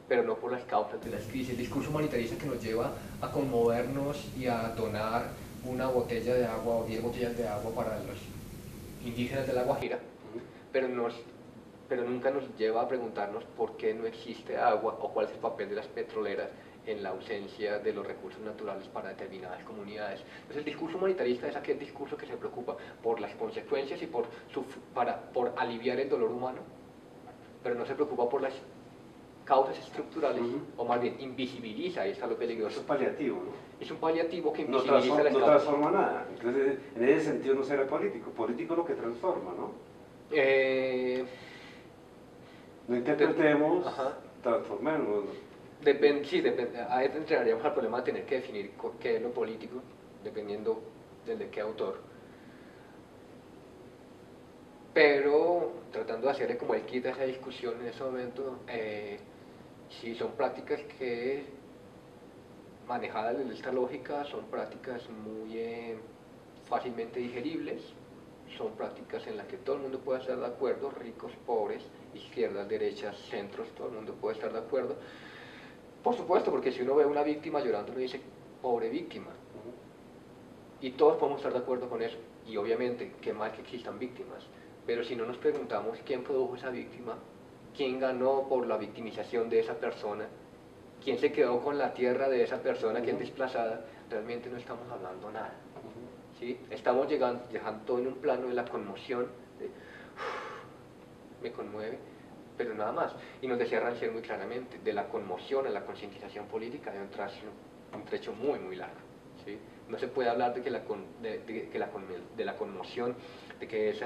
pero no por las causas de las crisis. El discurso humanitarista que nos lleva a conmovernos y a donar una botella de agua o 10 botellas de agua para los indígenas de La Guajira, pero nunca nos lleva a preguntarnos por qué no existe agua o cuál es el papel de las petroleras en la ausencia de los recursos naturales para determinadas comunidades. Entonces el discurso humanitarista es aquel discurso que se preocupa por las consecuencias y por aliviar el dolor humano, pero no se preocupa por las causas estructurales, o más bien invisibiliza, ahí está lo peligroso. Es un paliativo, ¿no? Es un paliativo que No invisibiliza las no causas. transforma nada. Entonces, en ese sentido no será político. Político es lo que transforma, ¿no? No interpretemos, transformemos. Sí, ahí entraríamos al problema de tener que definir qué es lo político, dependiendo de qué autor. Pero tratando de hacerle como el kit a esa discusión en ese momento, sí son prácticas que, manejadas desde esta lógica, son prácticas muy fácilmente digeribles, son prácticas en las que todo el mundo puede estar de acuerdo, ricos, pobres, izquierdas, derechas, centros, todo el mundo puede estar de acuerdo. Por supuesto, porque si uno ve a una víctima llorando, uno dice, pobre víctima. Y todos podemos estar de acuerdo con eso. Y obviamente, qué mal que existan víctimas. Pero si no nos preguntamos quién produjo esa víctima, quién ganó por la victimización de esa persona, quién se quedó con la tierra de esa persona, quién desplazada, realmente no estamos hablando nada. ¿Sí? Estamos llegando en un plano de la conmoción, me conmueve, pero nada más. Y nos decía Rancière muy claramente, de la conmoción a la concientización política hay un trecho muy, muy largo. ¿Sí? No se puede hablar de la conmoción, de que ese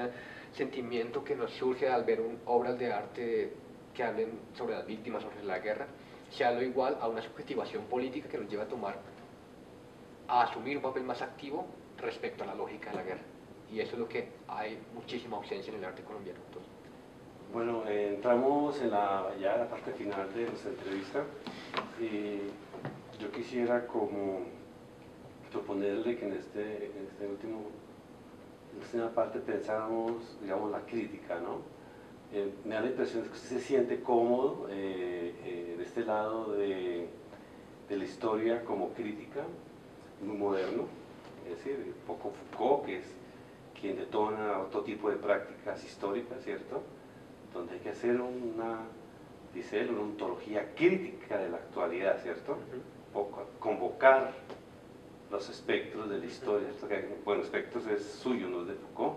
sentimiento que nos surge al ver obras de arte que hablen sobre las víctimas, sobre la guerra, sea lo igual a una subjetivación política que nos lleva a asumir un papel más activo respecto a la lógica de la guerra. Y eso es lo que hay muchísima ausencia en el arte colombiano. Entonces, bueno, entramos en ya la parte final de nuestra entrevista. Yo quisiera como proponerle que en esta última parte pensáramos, digamos, la crítica, ¿no? Me da la impresión de que usted se siente cómodo de este lado de la historia como crítica, muy moderno, es decir, un poco Foucault, que es quien detona otro tipo de prácticas históricas, ¿cierto? Donde hay que hacer dice él, una ontología crítica de la actualidad, ¿cierto? Convocar los espectros de la historia, bueno, espectros es suyo, no es de Foucault,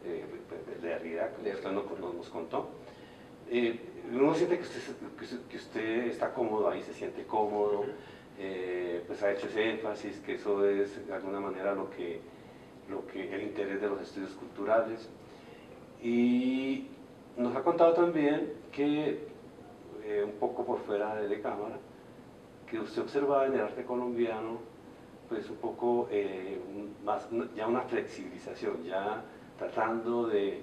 de Derrida, como usted nos contó. Uno siente que usted está cómodo ahí, se siente cómodo, pues ha hecho ese énfasis, que eso es de alguna manera el interés de los estudios culturales. Y nos ha contado también que, un poco por fuera de cámara, que usted observaba en el arte colombiano, pues un poco ya una flexibilización, ya tratando de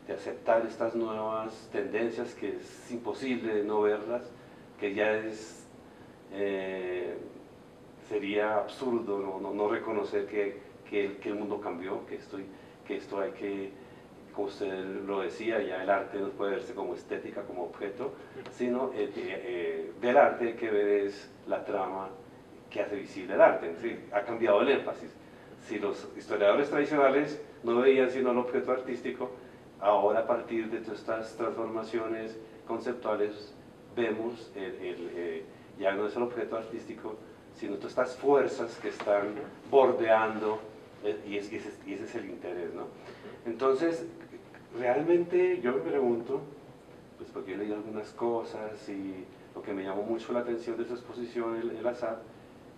aceptar estas nuevas tendencias que es imposible no verlas, que ya sería absurdo no reconocer que el mundo cambió, que esto hay que, como usted lo decía, ya el arte no puede verse como estética, como objeto, sino ver arte hay que ver es la trama que hace visible el arte, es decir, ha cambiado el énfasis. Si los historiadores tradicionales no veían sino el objeto artístico, ahora a partir de todas estas transformaciones conceptuales vemos ya no es el objeto artístico, sino todas estas fuerzas que están bordeando, y ese es el interés, ¿no? Entonces, realmente yo me pregunto, pues porque he leído algunas cosas y lo que me llamó mucho la atención de su exposición, el Assad,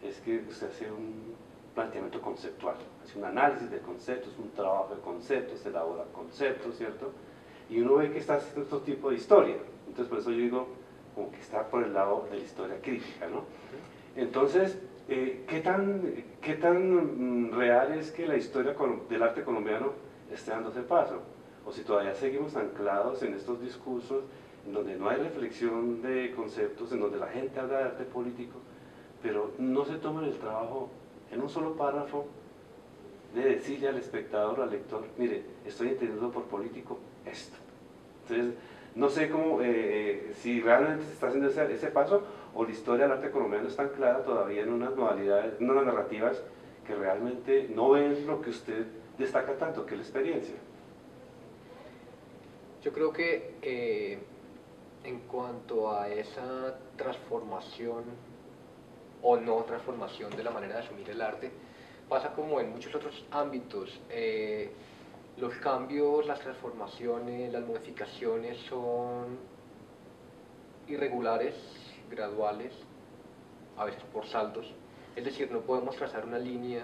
es que usted hace un planteamiento conceptual, hace un análisis de conceptos, un trabajo de conceptos, elabora conceptos, ¿cierto? Y uno ve que está haciendo otro tipo de historia. Entonces, por eso yo digo, como que está por el lado de la historia crítica, ¿no? Entonces, ¿qué tan real es que la historia del arte colombiano esté dando ese paso? O si todavía seguimos anclados en estos discursos en donde no hay reflexión de conceptos, en donde la gente habla de arte político, pero no se toman el trabajo en un solo párrafo de decirle al espectador o al lector, mire, estoy entendiendo por político esto. Entonces, no sé cómo, si realmente se está haciendo ese paso, o la historia del arte colombiano está anclada todavía en unas modalidades, en unas narrativas que realmente no ven lo que usted destaca tanto, que es la experiencia. Yo creo que en cuanto a esa transformación o no transformación de la manera de asumir el arte, pasa como en muchos otros ámbitos. Los cambios, las transformaciones, las modificaciones son irregulares, graduales, a veces por saltos. Es decir, no podemos trazar una línea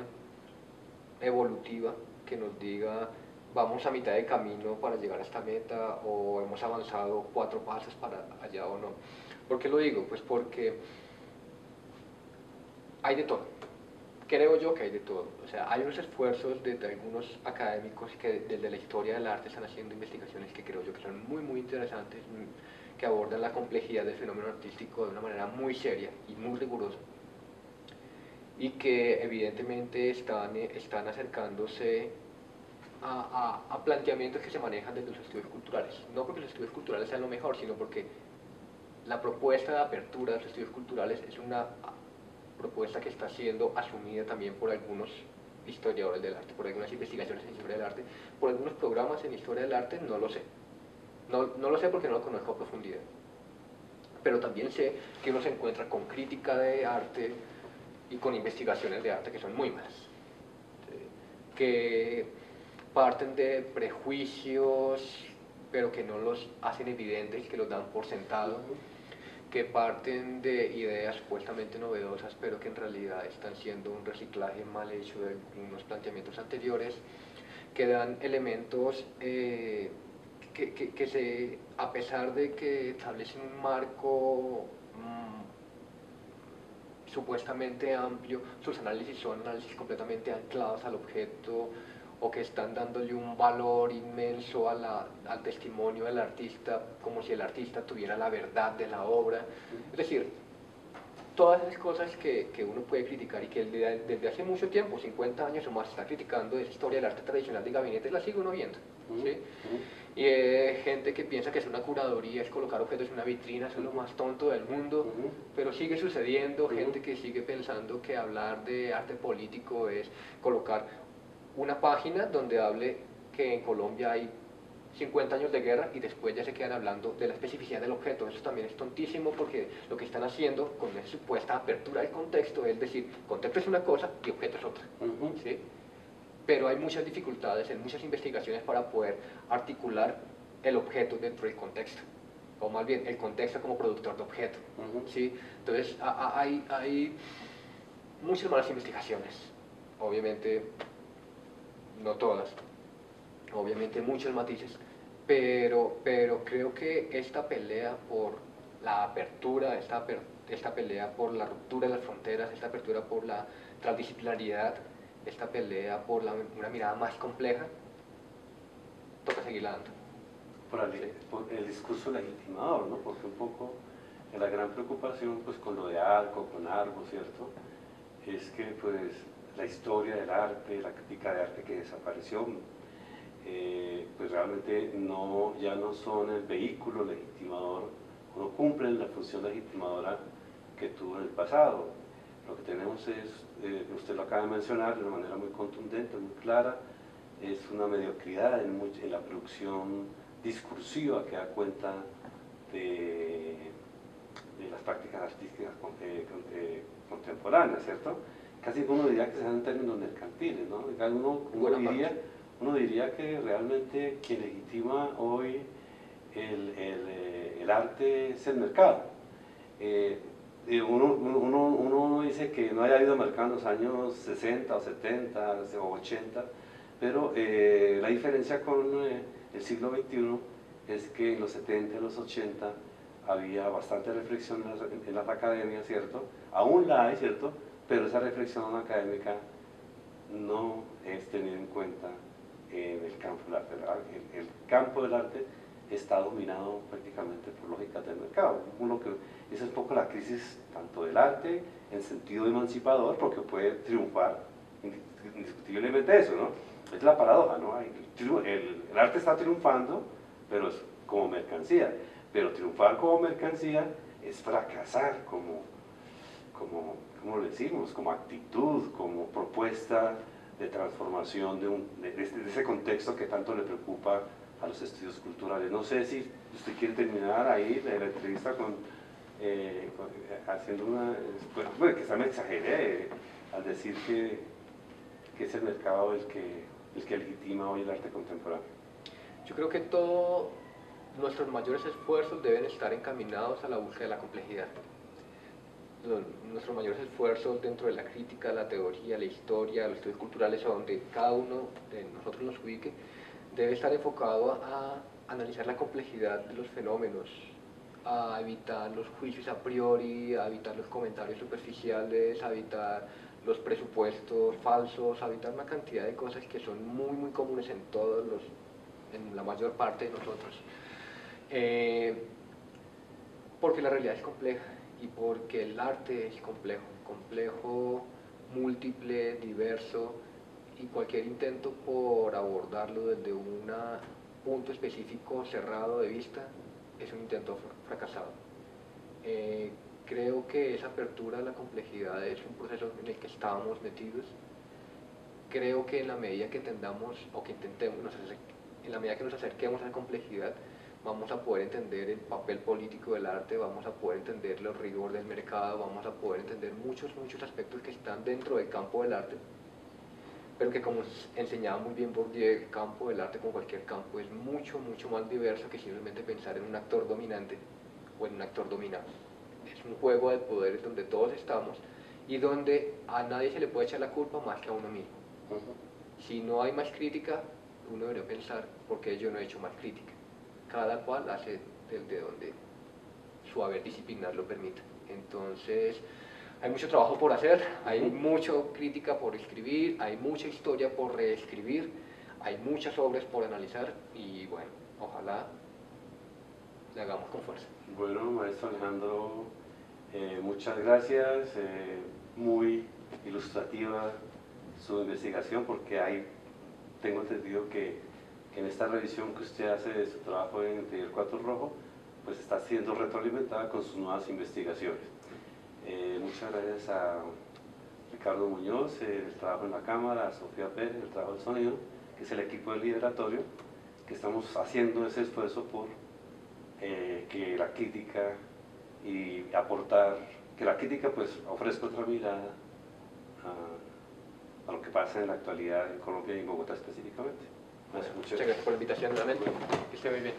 evolutiva que nos diga vamos a mitad de camino para llegar a esta meta o hemos avanzado 4 pasos para allá o no. ¿Por qué lo digo? Pues porque hay de todo. Creo yo que hay de todo. O sea, hay unos esfuerzos de algunos académicos que desde la historia del arte están haciendo investigaciones que creo yo que son muy, muy interesantes, que abordan la complejidad del fenómeno artístico de una manera muy seria y muy rigurosa, y que evidentemente están acercándose a planteamientos que se manejan desde los estudios culturales. No porque los estudios culturales sean lo mejor, sino porque la propuesta de apertura de los estudios culturales es una propuesta que está siendo asumida también por algunos historiadores del arte, por algunas investigaciones en historia del arte, por algunos programas en historia del arte, no lo sé. No lo sé porque no lo conozco a profundidad. Pero también sé que uno se encuentra con crítica de arte y con investigaciones de arte que son muy malas. Que parten de prejuicios, pero que no los hacen evidentes, que los dan por sentado, que parten de ideas supuestamente novedosas, pero que en realidad están siendo un reciclaje mal hecho de algunos planteamientos anteriores, que dan elementos a pesar de que establecen un marco supuestamente amplio, sus análisis son análisis completamente anclados al objeto, o que están dándole un valor inmenso al testimonio del artista, como si el artista tuviera la verdad de la obra. Es decir, todas esas cosas que uno puede criticar y que desde hace mucho tiempo, 50 años o más, está criticando esa historia del arte tradicional de gabinete, la sigue uno viendo. ¿Sí? Y gente que piensa que es una curaduría, es colocar objetos en una vitrina, eso es lo más tonto del mundo, pero sigue sucediendo. Gente que sigue pensando que hablar de arte político es colocar una página donde hable que en Colombia hay 50 años de guerra y después ya se quedan hablando de la especificidad del objeto. Eso también es tontísimo, porque lo que están haciendo con esa supuesta apertura del contexto es decir, contexto es una cosa y objeto es otra. ¿Sí? Pero hay muchas dificultades en muchas investigaciones para poder articular el objeto dentro del contexto, o más bien el contexto como productor de objeto. ¿Sí? Entonces hay muchas malas investigaciones, obviamente no todas, obviamente muchos matices, pero creo que esta pelea por la apertura, esta pelea por la ruptura de las fronteras, esta apertura por la transdisciplinariedad, esta pelea por una mirada más compleja, toca seguirla dando. Por el discurso legitimador, ¿no? Porque un poco la gran preocupación pues con lo de Arco, con Argo, ¿cierto? Es que pues la historia del arte, la crítica de arte que desapareció, pues realmente ya no son el vehículo legitimador, no cumplen la función legitimadora que tuvo en el pasado. Lo que tenemos es, usted lo acaba de mencionar de una manera muy contundente, muy clara, es una mediocridad en la producción discursiva que da cuenta de las prácticas artísticas contemporáneas, ¿cierto? Casi uno diría que se dan en términos mercantiles, ¿no? Uno diría que realmente quien legitima hoy el arte es el mercado. Uno dice que no haya habido mercado en los años 60 o 70 o 80, pero la diferencia con el siglo XXI es que en los 70 y los 80 había bastante reflexión en las academias, ¿cierto? Aún la hay, ¿cierto? Pero esa reflexión académica no es tenida en cuenta en el campo del arte. El campo del arte está dominado prácticamente por lógicas del mercado. Esa es un poco la crisis tanto del arte en sentido emancipador, porque puede triunfar indiscutiblemente eso, ¿no? Es la paradoja, ¿no? El arte está triunfando, pero es como mercancía. Pero triunfar como mercancía es fracasar ¿cómo lo decimos? Como actitud, como propuesta de transformación de ese contexto que tanto le preocupa a los estudios culturales. No sé si usted quiere terminar ahí la entrevista haciendo bueno, quizá me exageré al decir que es el mercado el que legitima hoy el arte contemporáneo. Yo creo que todos nuestros mayores esfuerzos deben estar encaminados a la búsqueda de la complejidad. Nuestros mayores esfuerzos dentro de la crítica, la teoría, la historia, los estudios culturales, a donde cada uno de nosotros nos ubique, debe estar enfocado a analizar la complejidad de los fenómenos, a evitar los juicios a priori, a evitar los comentarios superficiales, a evitar los presupuestos falsos, a evitar una cantidad de cosas que son muy comunes en la mayor parte de nosotros. Porque la realidad es compleja y porque el arte es complejo, múltiple, diverso, y cualquier intento por abordarlo desde un punto específico cerrado de vista es un intento fracasado. Creo que esa apertura a la complejidad es un proceso en el que estábamos metidos. Creo que en la medida que entendamos o que intentemos, en la medida que nos acerquemos a la complejidad, vamos a poder entender el papel político del arte, vamos a poder entender los rigores del mercado, vamos a poder entender muchos aspectos que están dentro del campo del arte, pero que, como enseñaba muy bien Bourdieu, el campo del arte, como cualquier campo, es mucho más diverso que simplemente pensar en un actor dominante o en un actor dominado. Es un juego de poderes donde todos estamos y donde a nadie se le puede echar la culpa más que a uno mismo. Si no hay más crítica, uno debería pensar por qué yo no he hecho más crítica. Cada cual hace desde donde su haber disciplinar lo permita. Entonces, hay mucho trabajo por hacer, hay mucha crítica por escribir, hay mucha historia por reescribir, hay muchas obras por analizar y bueno, ojalá le hagamos con fuerza. Bueno, maestro Alejandro, muchas gracias, muy ilustrativa su investigación, porque tengo entendido que en esta revisión que usted hace de su trabajo en el Taller 4 Rojo, pues está siendo retroalimentada con sus nuevas investigaciones. Muchas gracias a Ricardo Muñoz, el trabajo en la cámara, a Sofía Pérez, el trabajo del sonido, que es el equipo del lideratorio, que estamos haciendo ese esfuerzo por que la crítica y aportar, que la crítica pues ofrezca otra mirada a lo que pasa en la actualidad en Colombia y en Bogotá específicamente. Muchas gracias por la invitación nuevamente, que esté muy bien.